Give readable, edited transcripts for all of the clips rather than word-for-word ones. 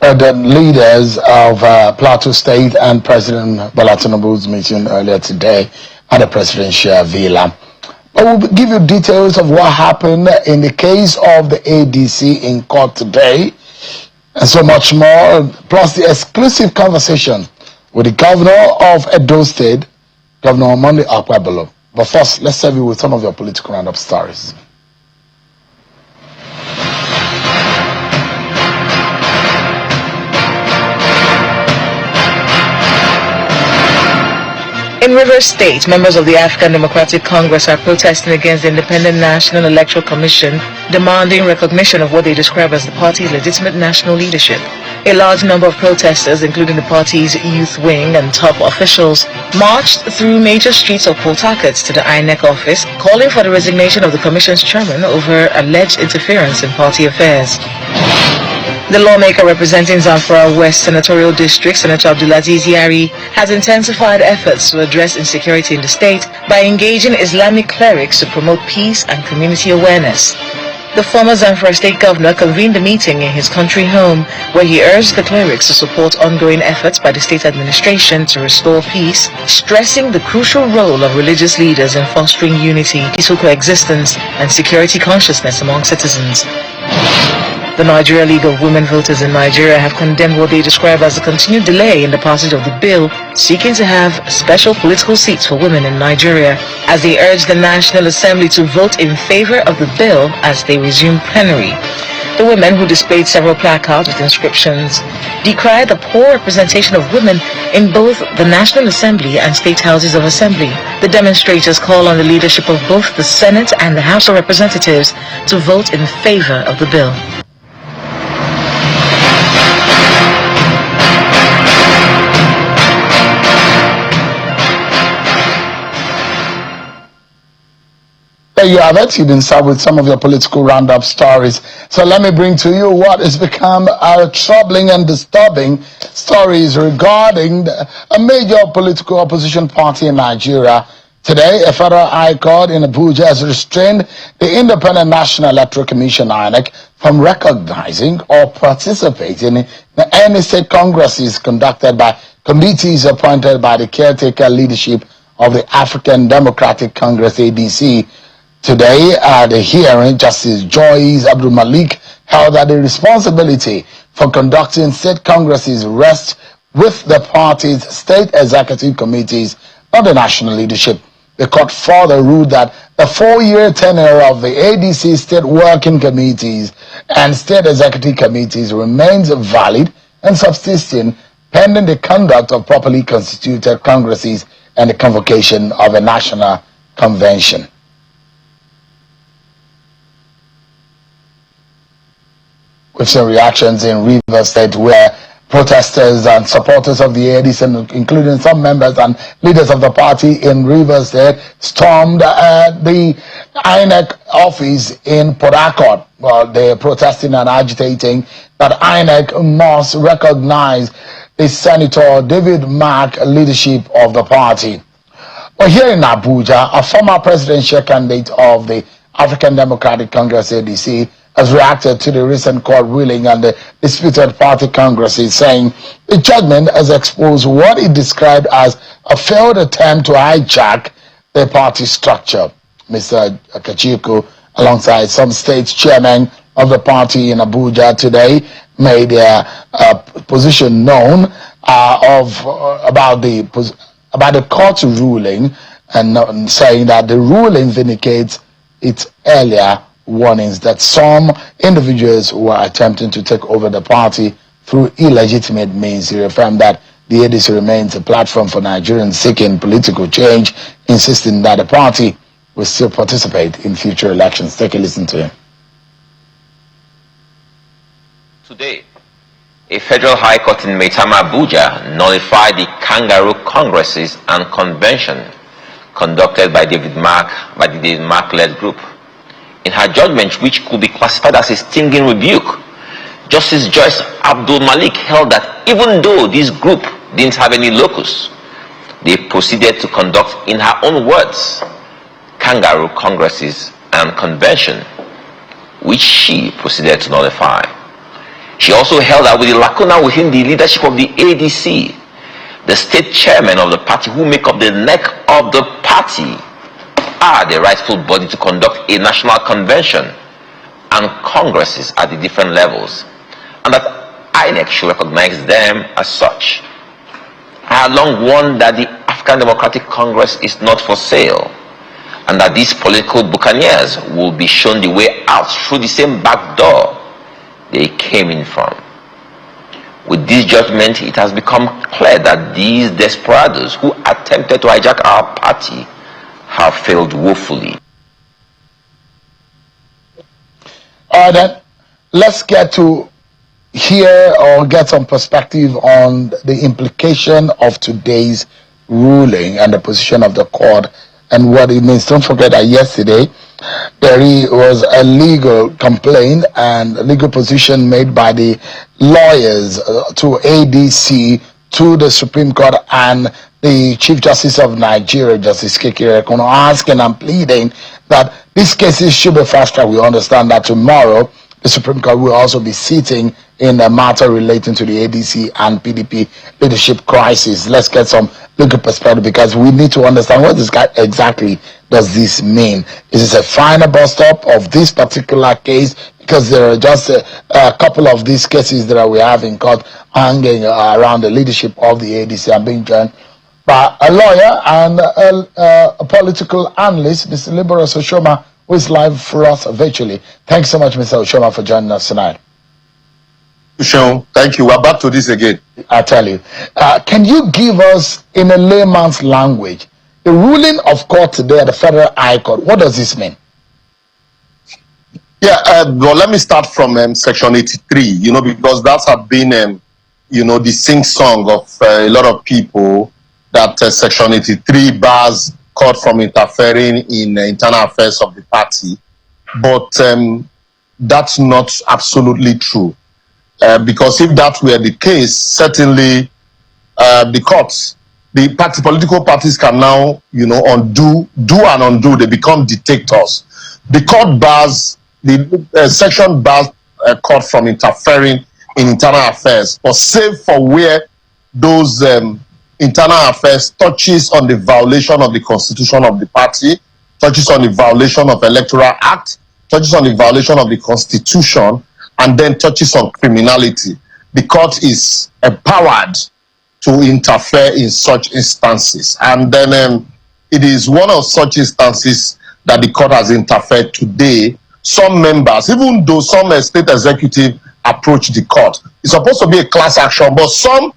The leaders of Plateau State and President Bola Tinubu's meeting earlier today at the presidential villa. I will give you details of what happened in the case of the ADC in court today, and so much more, plus the exclusive conversation with the governor of Edo State, Governor Monday Akpabelo. But first, let's serve you with some of your political roundup stories. In Rivers State, members of the African Democratic Congress are protesting against the Independent National Electoral Commission, demanding recognition of what they describe as the party's legitimate national leadership. A large number of protesters, including the party's youth wing and top officials, marched through major streets of Port Harcourt to the INEC office, calling for the resignation of the commission's chairman over alleged interference in party affairs. The lawmaker representing Zamfara West Senatorial District, Senator Abdulaziz Yari, has intensified efforts to address insecurity in the state by engaging Islamic clerics to promote peace and community awareness. The former Zamfara State Governor convened a meeting in his country home where he urged the clerics to support ongoing efforts by the state administration to restore peace, stressing the crucial role of religious leaders in fostering unity, peaceful coexistence, and security consciousness among citizens. The Nigeria League of Women Voters in Nigeria have condemned what they describe as a continued delay in the passage of the bill seeking to have special political seats for women in Nigeria, as they urge the National Assembly to vote in favor of the bill as they resume plenary. The women, who displayed several placards with inscriptions, decried the poor representation of women in both the National Assembly and state houses of assembly. The demonstrators call on the leadership of both the Senate and the House of Representatives to vote in favor of the bill. There you have it. You've been served with some of your political roundup stories. So let me bring to you what has become troubling and disturbing stories regarding a major political opposition party in Nigeria. Today, a federal high court in Abuja has restrained the Independent National Electoral Commission (INEC) from recognizing or participating in any state congresses conducted by committees appointed by the caretaker leadership of the African Democratic Congress (ADC). Today, at the hearing, Justice Joyce Abdul Malik held that the responsibility for conducting state congresses rests with the party's state executive committees, not the national leadership. The court further ruled that the 4-year tenure of the ADC state working committees and state executive committees remains valid and subsisting pending the conduct of properly constituted congresses and the convocation of a national convention. With some reactions in Rivers State, where protesters and supporters of the ADC, including some members and leaders of the party in Rivers State, stormed the INEC office in Port Harcourt. Well, they're protesting and agitating that INEC must recognize the Senator David Mark leadership of the party. Well, here in Abuja, a former presidential candidate of the African Democratic Congress (ADC) has reacted to the recent court ruling on the disputed party congresses, saying the judgment has exposed what he described as a failed attempt to hijack the party structure. Mr. Kachiku, alongside some state chairmen of the party in Abuja today, made their position known about the court ruling, and saying that the ruling vindicates its earlier warnings that some individuals were attempting to take over the party through illegitimate means. He affirmed that the ADC remains a platform for Nigerians seeking political change, insisting that the party will still participate in future elections. Take a listen to him. Today, a federal high court in Maitama, Abuja, nullified the kangaroo congresses and convention conducted by the David Mark-led group. In her judgment, which could be classified as a stinging rebuke, Justice Joyce Abdul Malik held that even though this group didn't have any locus, they proceeded to conduct, in her own words, kangaroo congresses and convention, which she proceeded to nullify. She also held that with the lacuna within the leadership of the ADC, the state chairmen of the party who make up the neck of the party are the rightful body to conduct a national convention and congresses at the different levels, and that INEC should recognize them as such. I had long warned that the African Democratic Congress is not for sale, and that these political buccaneers will be shown the way out through the same back door they came in from. With this judgment, it has become clear that these desperados who attempted to hijack our party have failed woefully. All right, then, let's get to hear or get some perspective on the implication of today's ruling and the position of the court and what it means. Don't forget that yesterday there was a legal complaint and a legal position made by the lawyers to ADC, to the Supreme Court, and the Chief Justice of Nigeria, Justice Kekere Ekono, asking and pleading that these cases should be fast-tracked. We understand that tomorrow the Supreme Court will also be sitting in a matter relating to the ADC and PDP leadership crisis. Let's get some legal perspective, because we need to understand what exactly does this mean. Is this a final bus stop of this particular case? Because there are just a couple of these cases that we have in court hanging around the leadership of the ADC and being joined by a lawyer and a political analyst, Mr. Liberus Oshoma, who is live for us virtually. Thanks so much, Mr. Oshoma, for joining us tonight. Sean, thank you. We're back to this again. I tell you. Can you give us, in a layman's language, the ruling of court today at the Federal High Court? What does this mean? Yeah, well, let me start from Section 83, because that has been, the sing-song of a lot of people, that Section 83 bars court from interfering in internal affairs of the party. But that's not absolutely true. Because if that were the case, certainly the courts, the political parties can now, undo, they become dictators. The court bars, the section bars court from interfering in internal affairs, but save for where those internal affairs touches on the violation of the constitution of the party, touches on the violation of Electoral Act, touches on the violation of the constitution, and then touches on criminality. The court is empowered to interfere in such instances. And then it is one of such instances that the court has interfered today. Some members, even though some state executive approach the court, it's supposed to be a class action, but some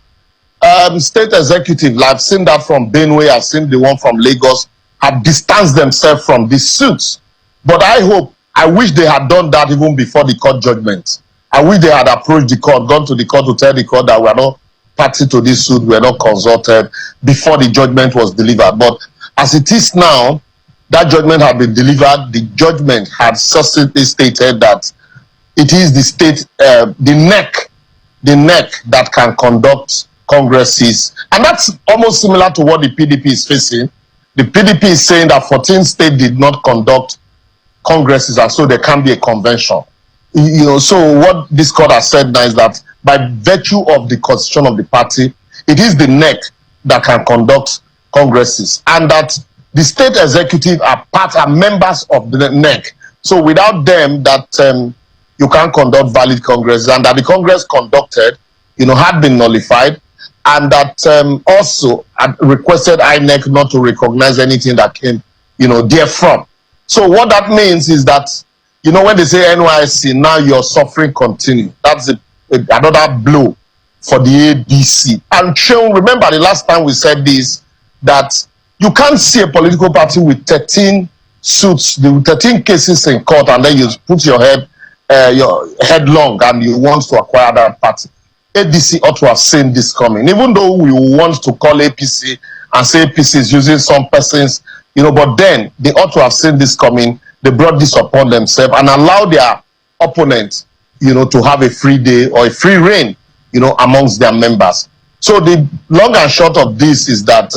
state executive, I've seen that from Benue, I've seen the one from Lagos, have distanced themselves from these suits. But I wish they had done that even before the court judgment. I wish they had approached the court, gone to the court to tell the court that we are not party to this suit, we are not consulted before the judgment was delivered. But as it is now, that judgment had been delivered. The judgment had succinctly stated that it is the state, the neck that can conduct congresses. And that's almost similar to what the PDP is facing. The PDP is saying that 14 states did not conduct congresses, and so there can be a convention. So what this court has said now is that by virtue of the constitution of the party, it is the neck that can conduct congresses, and that the state executive are members of the neck. So without them, that you can't conduct valid congresses, and that the congress conducted, had been nullified, and that also had requested INEC not to recognize anything that came, therefrom. So what that means is that, when they say NYC, now your suffering continue. That's another blow for the ADC. And remember the last time we said this, that you can't see a political party with 13 suits, 13 cases in court, and then you put your head long and you want to acquire that party. ADC ought to have seen this coming, even though we want to call APC and say APC is using some persons, but then they ought to have seen this coming. They brought this upon themselves and allowed their opponents, to have a free day or a free reign, amongst their members. So the long and short of this is that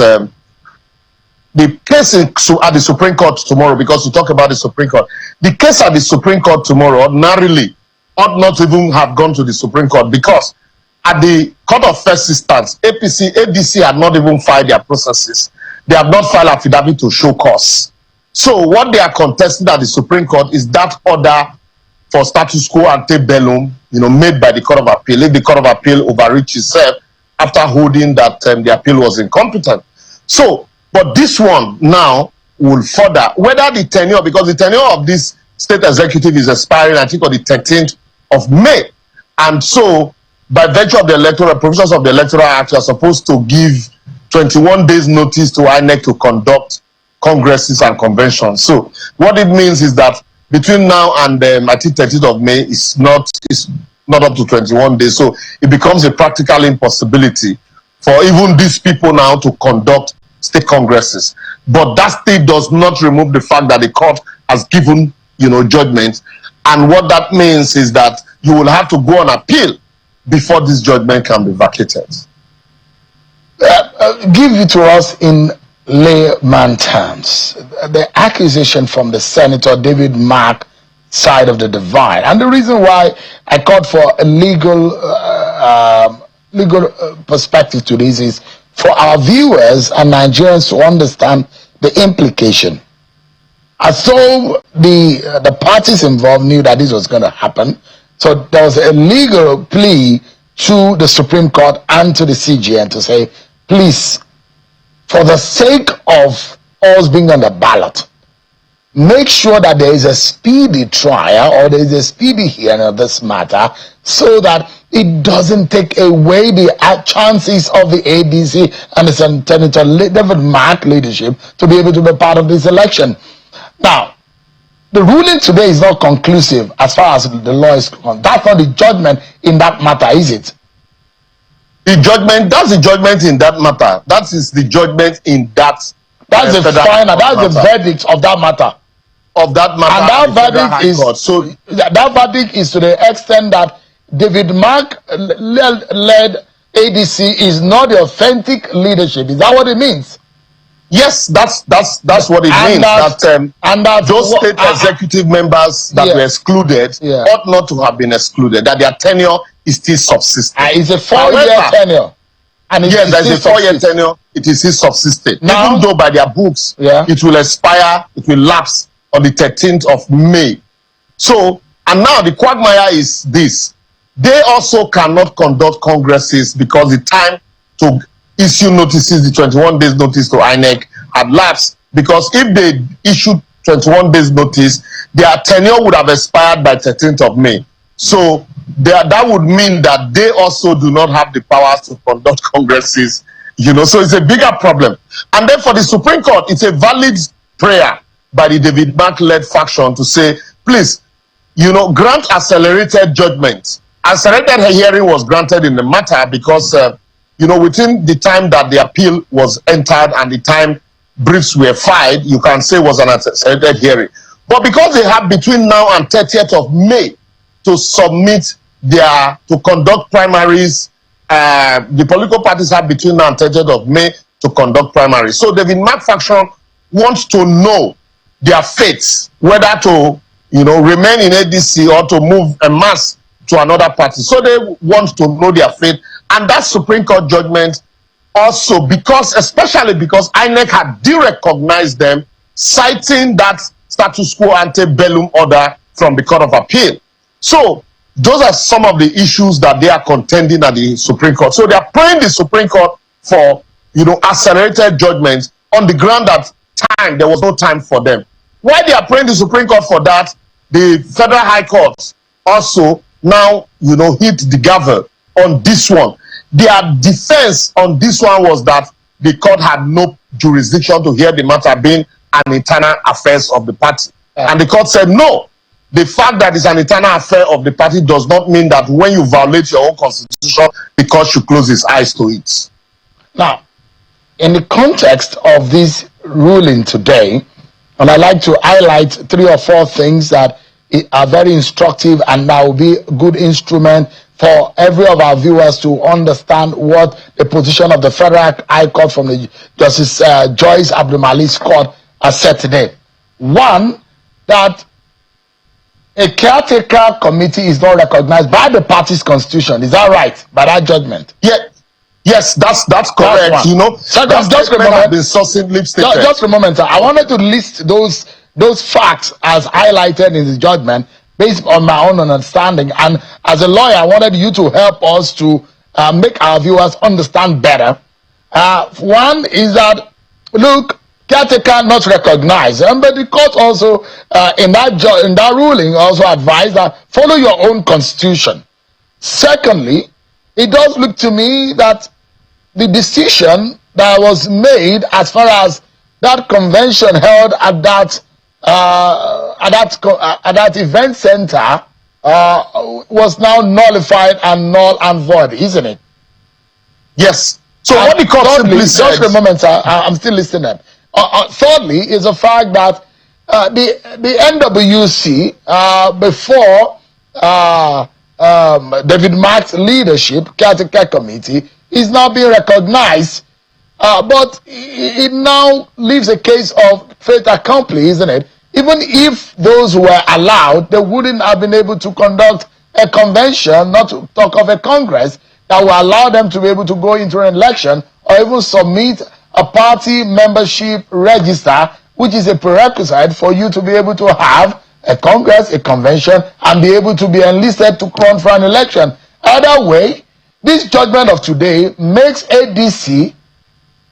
the case at the Supreme Court tomorrow, because we talk about the Supreme Court, the case at the Supreme Court tomorrow ordinarily ought not even have gone to the Supreme Court, because at the Court of First Instance, ADC had not even filed their processes. They have not filed affidavit to show cause. So what they are contesting at the Supreme Court is that order for status quo ante bellum, made by the Court of Appeal. If the Court of Appeal overreached itself after holding that the appeal was incompetent. So, but this one now will further, whether the tenure, because the tenure of this state executive is expiring, I think, on the 13th of May. And so, by virtue of the electoral provisions of the Electoral Act, you are supposed to give 21 days notice to INEC to conduct congresses and conventions. So what it means is that between now and I think 13th of May is not up to 21 days. So it becomes a practical impossibility for even these people now to conduct state congresses. But that still does not remove the fact that the court has given, judgment. And what that means is that you will have to go on appeal before this judgment can be vacated. Give it to us in layman terms. The accusation from the Senator David Mark side of the divide, and the reason why I called for a legal perspective to this is for our viewers and Nigerians to understand the implication. As though the parties involved knew that this was going to happen, so there was a legal plea to the Supreme Court and to the CGN to say, please, for the sake of us being on the ballot, make sure that there is a speedy trial or there is a speedy hearing of this matter, so that it doesn't take away the chances of the ADC and the Senator David Mark leadership to be able to be part of this election. Now, the ruling today is not conclusive as far as the law is concerned. That's not the judgment in that matter, is it? That's the judgment in that matter. That is the judgment in that. That's the final. That's the verdict of that matter. Of that matter. And that verdict is to the extent that David Mark led ADC is not the authentic leadership. Is that what it means? Yes, that's what it means. That those state executive members that were excluded ought not to have been excluded. That their tenure is still subsisting. It's a 4-year tenure. And yes, there's a 4-year tenure. It is still subsisting. Now, even though by their books, it will expire, it will lapse on the 13th of May. So, and now the quagmire is this. They also cannot conduct congresses because the time to issue notices, the 21 days notice to INEC had lapsed, because if they issued 21 days notice, their tenure would have expired by 13th of May. So that would mean that they also do not have the powers to conduct congresses, so it's a bigger problem. And then for the Supreme Court, it's a valid prayer by the David Mark-led faction to say, please, grant accelerated judgment. Accelerated hearing was granted in the matter because within the time that the appeal was entered and the time briefs were filed, you can say was an accelerated hearing. But because they have between now and 30th of May to submit to conduct primaries, the political parties have between now and 30th of May to conduct primaries. So David Mark faction wants to know their fates, whether to, remain in ADC or to move en masse to another party. So they want to know their fate. And that Supreme Court judgment also, especially because INEC had derecognized them, citing that status quo ante bellum order from the Court of Appeal. So those are some of the issues that they are contending at the Supreme Court. So they are praying the Supreme Court for, accelerated judgments on the ground that there was no time for them. While they are praying the Supreme Court for that, the Federal High Court also now, hit the gavel on this one. Their defense on this one was that the court had no jurisdiction to hear the matter, being an internal affairs of the party. And the court said, no, the fact that it's an internal affair of the party does not mean that when you violate your own constitution, the court should close its eyes to it. Now, in the context of this ruling today, and I'd like to highlight 3 or 4 things that are very instructive and that will be a good instrument for every of our viewers to understand what the position of the Federal High Court from the Justice Joyce Abdul Malik's court has said today. One, that a caretaker committee is not recognized by the party's constitution. Is that right? By that judgment? Yeah. Yes, that's correct. That's you know, second, just a moment. Have been succinctly stated. Just a moment, sir. I wanted to list those facts as highlighted in the judgment based on my own understanding. And as a lawyer, I wanted you to help us to make our viewers understand better. One is that, look, caretaker not recognized, but the court also in that ruling also advised that follow your own constitution. Secondly, it does look to me that the decision that was made as far as that convention held at that event center was now nullified and null and void, isn't it? Yes. So what the court simply said... Just a moment, sir. I'm still listening. Thirdly, is the fact that the NWC before David Mark's leadership, caretaker committee, is now being recognized, but it now leaves a case of fait accompli, isn't it? Even if those were allowed, they wouldn't have been able to conduct a convention, not to talk of a congress, that will allow them to be able to go into an election or even submit a party membership register, which is a prerequisite for you to be able to have a congress, a convention, and be able to be enlisted to run for an election. Either way, this judgment of today makes ADC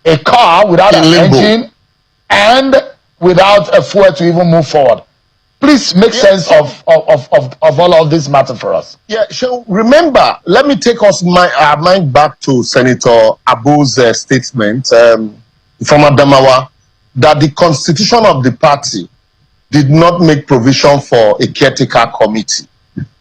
a car without an engine and without a fuel to even move forward. Please make sense of all of this matter for us. Yeah, so remember, let me take us our mind back to Senator Abu's statement, former Damawa, that the constitution of the party did not make provision for a caretaker committee.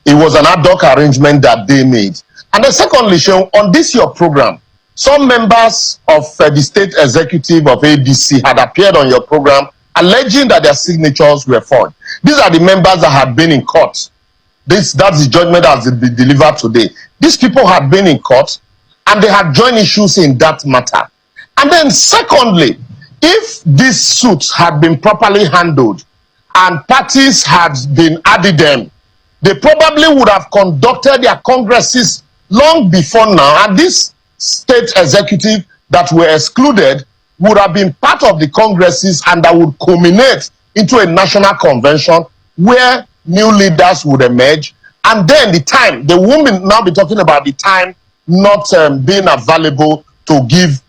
It was an ad hoc arrangement that they made. And then secondly, on this your program, some members of the state executive of ADC had appeared on your program alleging that their signatures were forged. These are the members that had been in court. That's the judgment that has been delivered today. These people had been in court and they had joint issues in that matter. And then secondly, if these suits had been properly handled and parties had been added them, they probably would have conducted their congresses long before now, and this state executive that were excluded would have been part of the congresses, and that would culminate into a national convention where new leaders would emerge. And then the women now be talking about the time not being available to give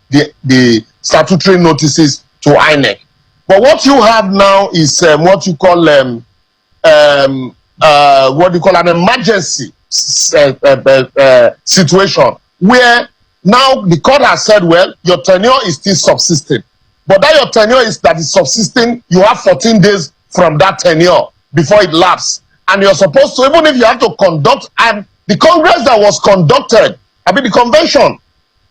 the statutory notices to INEC. But what you have now is what you call an emergency situation, where now the court has said, well, your tenure is still subsisting. But that your tenure is subsisting, you have 14 days from that tenure before it lapses. And you're supposed to, even if you have to conduct, and the congress that was conducted, the convention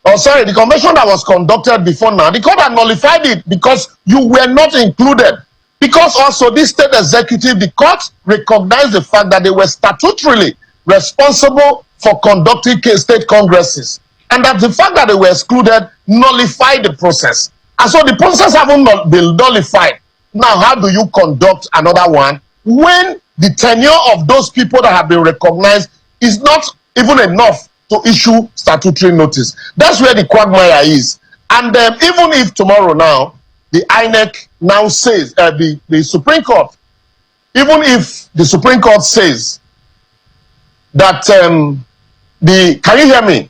that was conducted before now, the court had nullified it because you were not included. Because also this state executive, the court recognized the fact that they were statutorily responsible for conducting state congresses. And that the fact that they were excluded nullified the process. And so the process haven't been nullified. Now, how do you conduct another one when the tenure of those people that have been recognized is not even enough to issue statutory notice? That's where the quagmire is. And even if tomorrow now, the INEC now says, the Supreme Court, even if the Supreme Court says that can you hear me?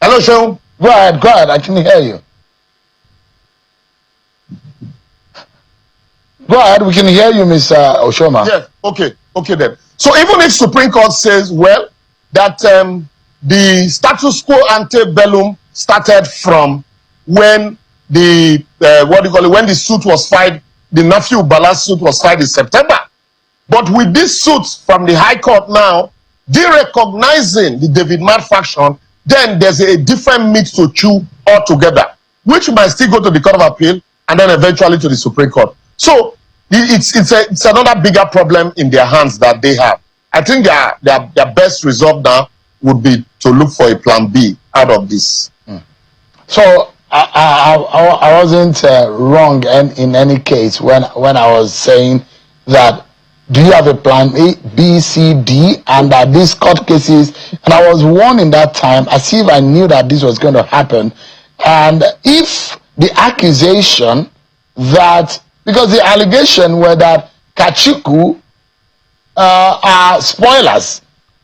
Hello, Sean. Go ahead, I can hear you. Go ahead, we can hear you, Mr. Oshoma. Yeah, okay then. So even if Supreme Court says, well, that the status quo ante bellum started from when the when the suit was filed, the Nafiu Bala suit was filed in September. But with this suit from the High Court now, de-recognizing the David Mark faction, then there's a different meat to chew altogether, which might still go to the Court of Appeal and then eventually to the Supreme Court. So it's another bigger problem in their hands that they have. I think their best resolve now would be to look for a plan B out of this. So I wasn't wrong in any case when I was saying that do you have a plan A, B, C, D, and that these court cases, and I was warned in that time as if I knew that this was going to happen. And if the accusation that, because the allegation were that Kachiku are spoilers,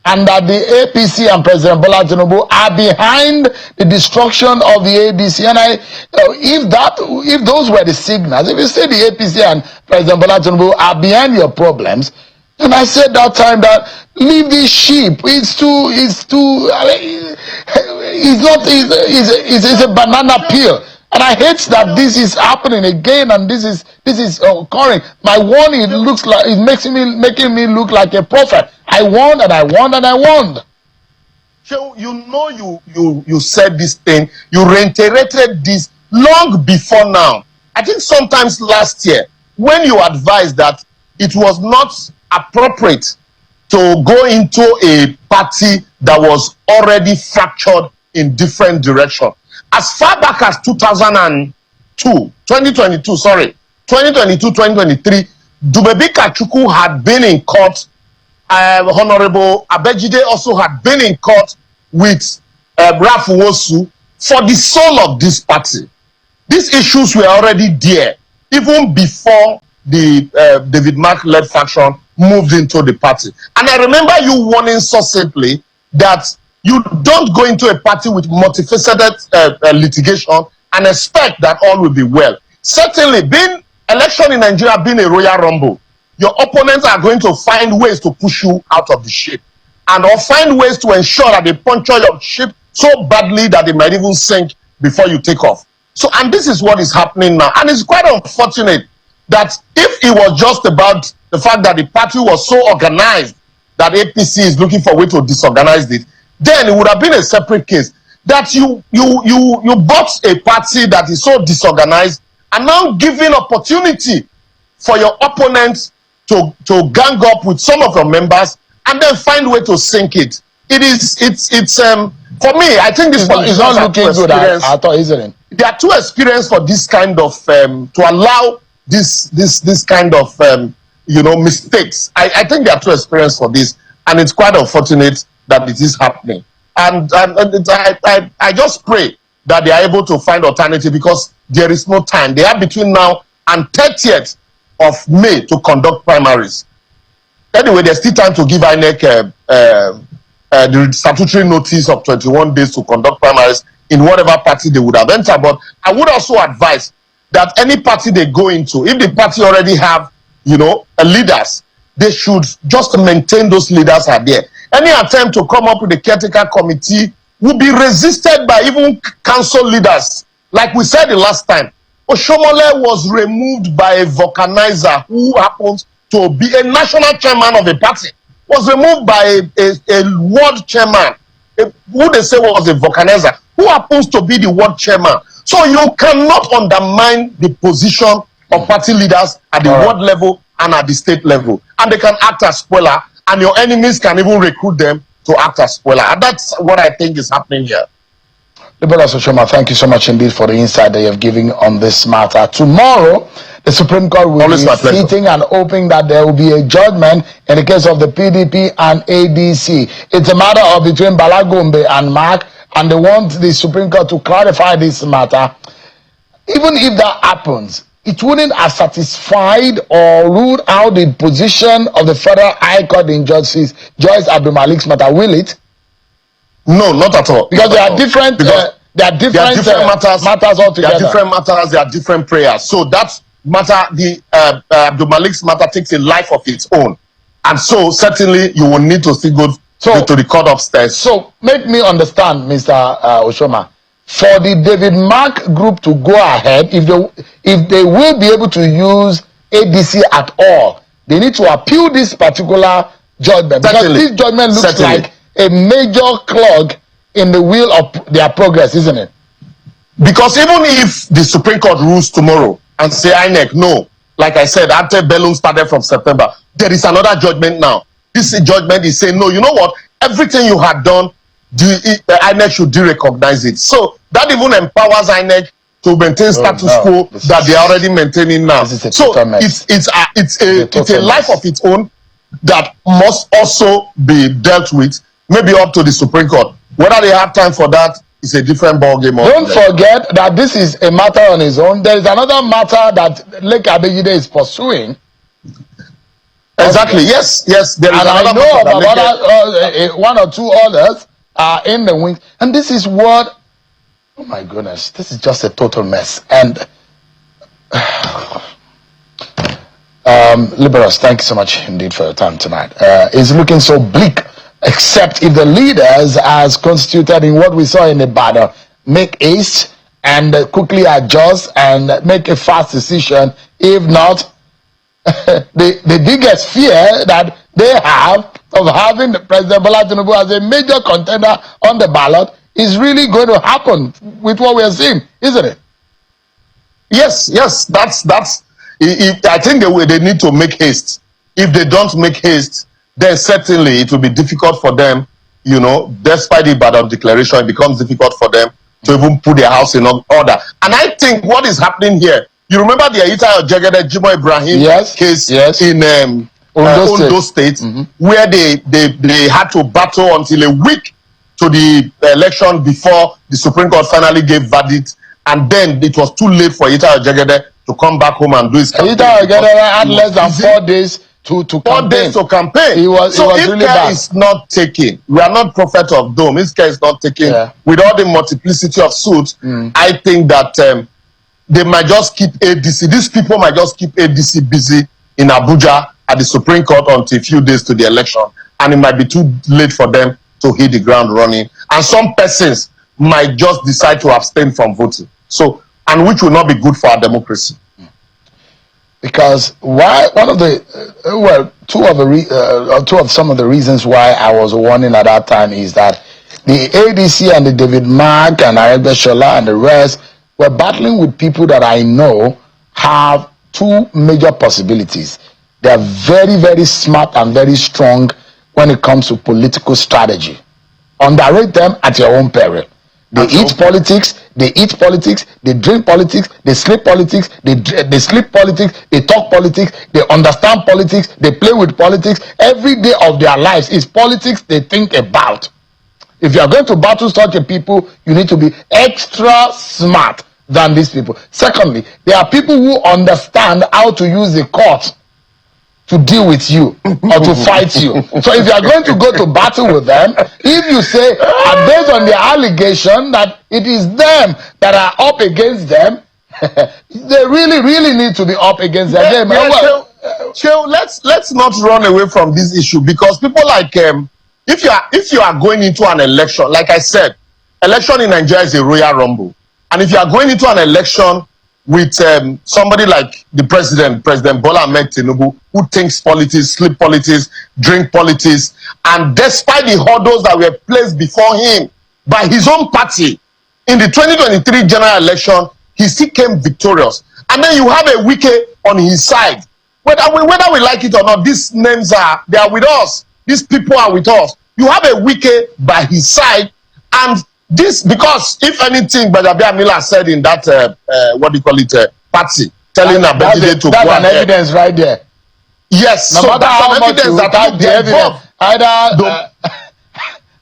and that the APC and President Bola Tinubu are behind the destruction of the ADC. And if those were the signals, if you say the APC and President Bola Tinubu are behind your problems, and I said that time that leave this sheep. It's a banana peel. And I hate that this is happening again, and this is occurring. My warning looks like it making me look like a prophet. I warned and I warned and I warned. So you said this thing, you reiterated this long before now. I think sometimes last year when you advised that it was not appropriate to go into a party that was already fractured in different directions. As far back as 2022, 2023, Dumebi Kachuku had been in court. Honorable Abejide also had been in court with Ralph Wosu for the soul of this party. These issues were already there even before the David Mark-led faction moved into the party. And I remember you warning succinctly that you don't go into a party with multifaceted litigation and expect that all will be well. Certainly, being election in Nigeria being a royal rumble, your opponents are going to find ways to push you out of the ship, and or find ways to ensure that they puncture your ship so badly that they might even sink before you take off. So, and this is what is happening now. And it's quite unfortunate that if it was just about the fact that the party was so organized that APC is looking for a way to disorganize it, then it would have been a separate case. That you bought a party that is so disorganized and now giving opportunity for your opponents to gang up with some of your members and then find a way to sink it. It's for me, I think this is not looking good at all, isn't it? They are too experienced for this kind of to allow this kind of mistakes. I think they are too experienced for this, and it's quite unfortunate that it is happening. And I just pray that they are able to find alternative, because there is no time. They have between now and 30th of May to conduct primaries. Anyway, there's still time to give INEC the statutory notice of 21 days to conduct primaries in whatever party they would have entered. But I would also advise that any party they go into, if the party already have, leaders, they should just maintain those leaders are there. Any attempt to come up with a caretaker committee will be resisted by even council leaders. Like we said the last time, Oshomole was removed by a vulcanizer who happens to be a national chairman of a party, was removed by a world chairman, who they say was a vulcanizer, who happens to be the world chairman. So you cannot undermine the position of party leaders at the world level and at the state level. And they can act as spoiler, and your enemies can even recruit them to act as spoiler. And that's what I think is happening here. Liberal Soshoma, thank you so much indeed for the insight that you have given on this matter. Tomorrow, the Supreme Court will be sitting and hoping that there will be a judgment in the case of the PDP and ADC. It's a matter of between Balagombe and Mark, and they want the Supreme Court to clarify this matter. Even if that happens, it wouldn't have satisfied or ruled out the position of the Federal High Court in Joyce Abdulmalik's matter, will it? No, not at all. Because there are different matters altogether. There are different matters, there are different prayers. So that matter, the Abdulmalik's matter takes a life of its own. And so certainly you will need to still go to the court upstairs. So make me understand, Mr. Oshoma. For the David Mark group to go ahead, if they will be able to use ADC at all, they need to appeal this particular judgment. Because this judgment looks like a major clog in the wheel of their progress, isn't it? Because even if the Supreme Court rules tomorrow and say INEC, no, like I said, after Bellum started from September, there is another judgment now. This judgment is saying, no, you know what? Everything you had done, INEC should derecognize it. So that even empowers INEC to maintain status quo that they are already maintaining now. So it's a life of its own that must also be dealt with, maybe up to the Supreme Court. Whether they have time for that is a different ballgame. Don't forget that this is a matter on its own. There is another matter that Lake Abejide is pursuing. Exactly. Yes. There is and I know about one or two others are in the wings. And this is what, oh my goodness, this is just a total mess. And Liberals, thank you so much indeed for your time tonight. It's looking so bleak, except if the leaders, as constituted in what we saw in the battle, make haste and quickly adjust and make a fast decision. If not, the biggest fear that they have of having President Bola Tinubu as a major contender on the ballot is really going to happen with what we are seeing, isn't it? Yes. That's. I think they need to make haste. If they don't make haste, then certainly it will be difficult for them. You know, despite the Ibadan declaration, it becomes difficult for them to even put their house in order. And I think what is happening here. You remember the Ayita Ojegede Jimo Ibrahim case in Ondo State, where they had to battle until a week to the election before the Supreme Court finally gave verdict, and then it was too late for Ayita Ojegede to come back home and do his campaign. Ayita Ojegede had less than 4 days to campaign. 4 days to campaign. If really care is not taken, we are not prophet of doom. If care is not taken, with all the multiplicity of suits, I think that they might just keep ADC. These people might just keep ADC busy in Abuja at the Supreme Court until a few days to the election, and it might be too late for them to hit the ground running. And some persons might just decide to abstain from voting. So, and which will not be good for our democracy. Because two of some of the reasons why I was warning at that time is that the ADC and the David Mark and Aregbesola and the rest were battling with people that I know have two major possibilities. They are very, very smart and very strong when it comes to political strategy. Underrate them at your own peril. They eat politics, they drink politics, they sleep politics, they sleep politics, they talk politics, they understand politics, they play with politics. Every day of their lives is politics they think about. If you are going to battle such a people, you need to be extra smart than these people. Secondly, there are people who understand how to use the court to deal with you or to fight you. So if you are going to go to battle with them, if you say, based on the allegation that it is them that are up against them, they really need to be up against them. Let's not run away from this issue, because people like if you are going into an election, like I said, election in Nigeria is a royal rumble, and if you are going into an election with somebody like the President Bola Ahmed Tinubu, who thinks politics, sleep politics, drink politics, and despite the hurdles that were placed before him by his own party in the 2023 general election, he still came victorious. And then you have a Wike on his side. Whether we like it or not, these names they are with us. These people are with us. You have a Wike by his side, and this, because if anything, Bajabi Amila said in that party, telling Abedide to go ahead. That's an evidence right there. Yes, no matter how much you hide the evidence,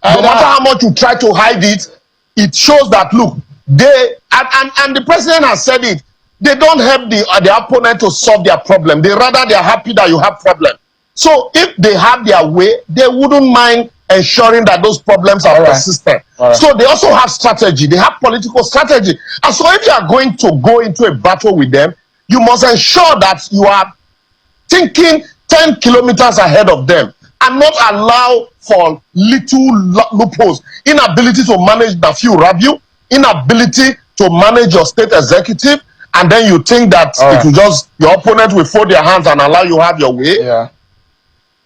no matter how much you try to hide it, it shows that look, they and the president has said it. They don't help the opponent to solve their problem. They are happy that you have problem. So if they have their way, they wouldn't mind ensuring that those problems are persistent. So they also have strategy. They have political strategy. And so if you are going to go into a battle with them, you must ensure that you are thinking 10 kilometers ahead of them and not allow for little loopholes. Inability to manage the few Rabiu, inability to manage your state executive, and then you think that it will just, your opponent will fold their hands and allow you have your way. Yeah.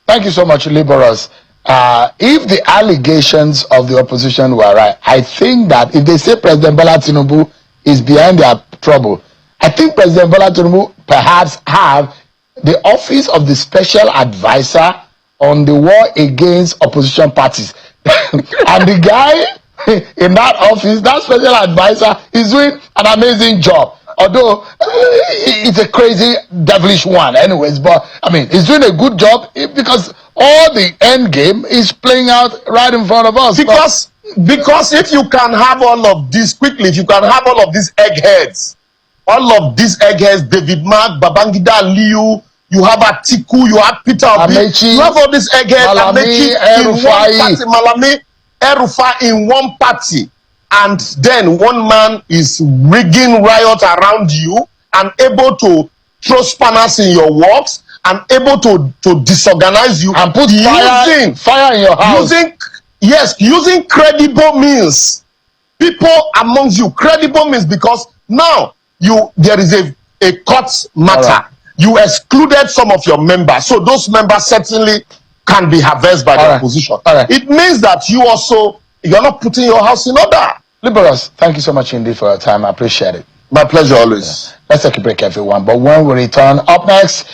Thank you so much, Liberals. If the allegations of the opposition were right, I think that if they say President Bola Tinubu is behind their trouble, I think President Bola Tinubu perhaps have the office of the special advisor on the war against opposition parties. And the guy in that office, that special advisor is doing an amazing job. Although it's a crazy, devilish one, anyways. But I mean, he's doing a good job because all the end game is playing out right in front of us. Because if you can have all of this quickly, if you can have all of these eggheads, David Mark, Babangida Aliyu, you have Atiku, you have Peter Obi, you have all these eggheads, Malami, Malami, El-Rufai in one party, and then one man is rigging riot around you and able to throw spanners in your works and able to disorganize you and put fire in your house. Using credible means. People amongst you, credible means, because now there is a court matter. Right. You excluded some of your members, so those members certainly can be harvested by the opposition. Right. It means that you're not putting your house in order. Liberals, thank you so much indeed for your time. I appreciate it. My pleasure always. Yeah. Let's take a break, everyone. But when we return, up next,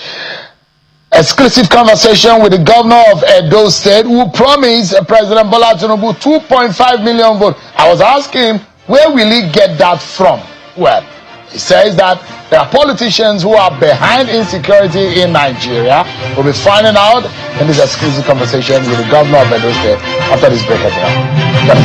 exclusive conversation with the governor of Edo State, who promised President Bola Tinubu 2.5 million votes. I was asking him, where will he get that from? Well, he says that there are politicians who are behind insecurity in Nigeria. We'll be finding out in this exclusive conversation with the governor of Edo State after this break. Everyone.